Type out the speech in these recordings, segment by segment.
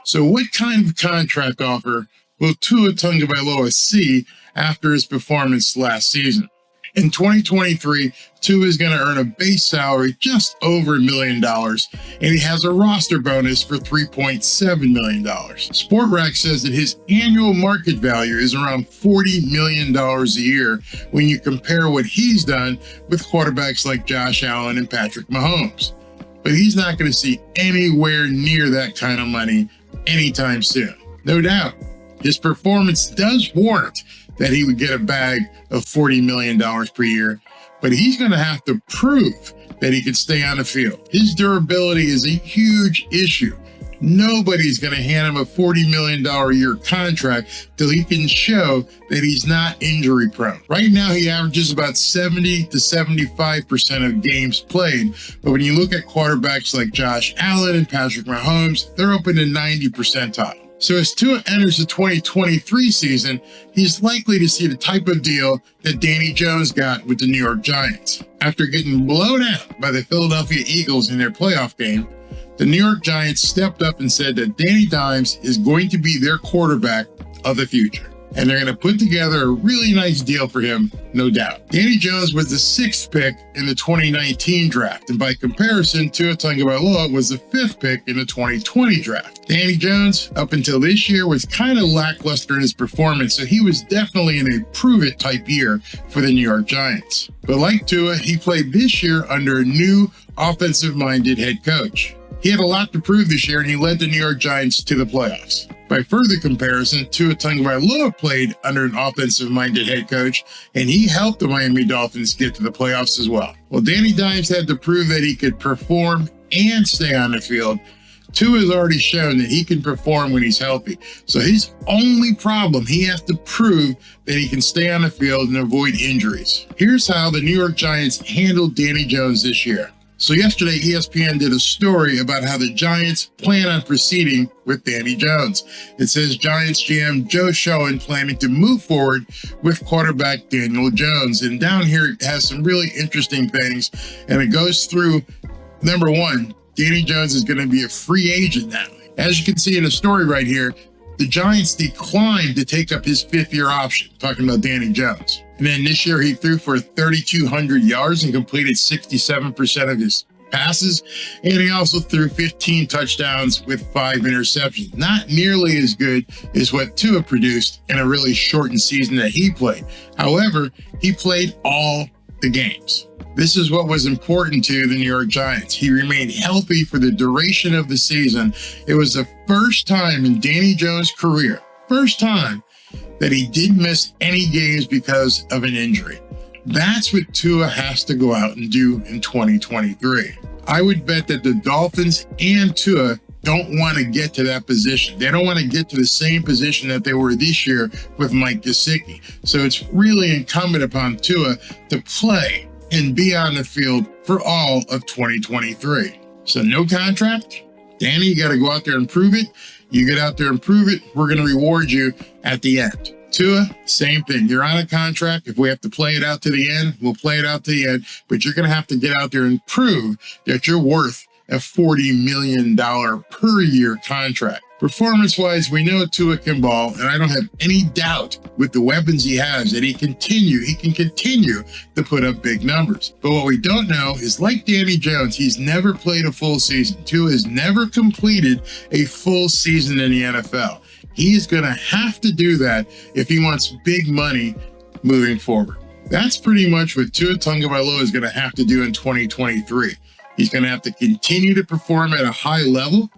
So what kind of contract offer will Tua Tagovailoa see after his performance last season? In 2023, Tua is going to earn a base salary just over $1 million, and he has a roster bonus for $3.7 million. Spotrac says that his annual market value is around $40 million a year when you compare what he's done with quarterbacks like Josh Allen and Patrick Mahomes. But he's not going to see anywhere near that kind of money anytime soon. No doubt, his performance does warrant that he would get a bag of $40 million per year, but he's going to have to prove that he can stay on the field. His durability is a huge issue. Nobody's going to hand him a $40 million a year contract till he can show that he's not injury prone. Right now, he averages about 70 to 75% of games played, but when you look at quarterbacks like Josh Allen and Patrick Mahomes, they're up in the 90 percentile. So as Tua enters the 2023 season, he's likely to see the type of deal that Danny Jones got with the New York Giants. After getting blown out by the Philadelphia Eagles in their playoff game, the New York Giants stepped up and said that Danny Dimes is going to be their quarterback of the future. And they're going to put together a really nice deal for him, no doubt. Danny Jones was the 6th pick in the 2019 draft, and by comparison, Tua Tagovailoa was the 5th pick in the 2020 draft. Danny Jones, up until this year, was kind of lackluster in his performance, so he was definitely in a prove-it type year for the New York Giants. But like Tua, he played this year under a new offensive-minded head coach. He had a lot to prove this year, and he led the New York Giants to the playoffs. By further comparison, Tua Tagovailoa played under an offensive-minded head coach, and he helped the Miami Dolphins get to the playoffs as well. Well, Danny Dimes had to prove that he could perform and stay on the field. Tua has already shown that he can perform when he's healthy. So his only problem, he has to prove that he can stay on the field and avoid injuries. Here's how the New York Giants handled Danny Jones this year. So yesterday, ESPN did a story about how the Giants plan on proceeding with Danny Jones. It says Giants GM Joe Schoen planning to move forward with quarterback Daniel Jones. And down here, it has some really interesting things. And it goes through, number one, Danny Jones is going to be a free agent now. As you can see in the story right here, the Giants declined to take up his 5th-year option, talking about Danny Jones. And then this year he threw for 3,200 yards and completed 67% of his passes. And he also threw 15 touchdowns with 5 interceptions. Not nearly as good as what Tua produced in a really shortened season that he played. However, he played all the games. This is what was important to the New York Giants. He remained healthy for the duration of the season. It was the first time in Danny Jones' career, first time, that he didn't miss any games because of an injury. That's what Tua has to go out and do in 2023. I would bet that the Dolphins and Tua don't want to get to that position. They don't want to get to the same position that they were this year with Mike Gesicki. So it's really incumbent upon Tua to play and be on the field for all of 2023. So no contract. Danny, you got to go out there and prove it. You get out there and prove it, we're going to reward you at the end. Tua, same thing. You're on a contract. If we have to play it out to the end, we'll play it out to the end. But you're going to have to get out there and prove that you're worth a $40 million per year contract. Performance-wise, we know Tua can ball, and I don't have any doubt with the weapons he has that he can continue to put up big numbers. But what we don't know is, like Danny Jones, he's never played a full season. Tua has never completed a full season in the NFL. He is going to have to do that if he wants big money moving forward. That's pretty much what Tua Tagovailoa is going to have to do in 2023. He's going to have to continue to perform at a high level,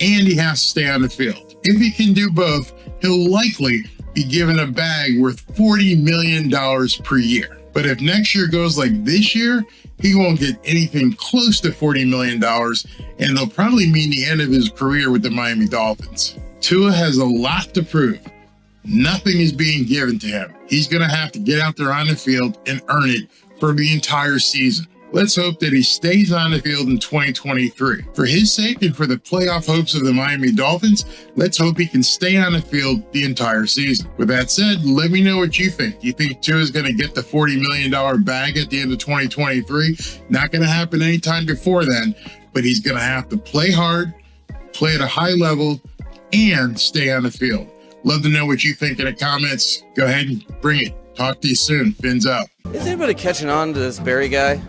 and he has to stay on the field. If he can do both, he'll likely be given a bag worth $40 million per year. But if next year goes like this year, he won't get anything close to $40 million, and they'll probably mean the end of his career with the Miami Dolphins. Tua has a lot to prove. Nothing is being given to him. He's going to have to get out there on the field and earn it for the entire season. Let's hope that he stays on the field in 2023. For his sake and for the playoff hopes of the Miami Dolphins, let's hope he can stay on the field the entire season. With that said, let me know what you think. Do you think Tua is going to get the $40 million bag at the end of 2023? Not going to happen anytime before then, but he's going to have to play hard, play at a high level, and stay on the field. Love to know what you think in the comments. Go ahead and bring it. Talk to you soon. Fins out. Is anybody catching on to this Barry guy?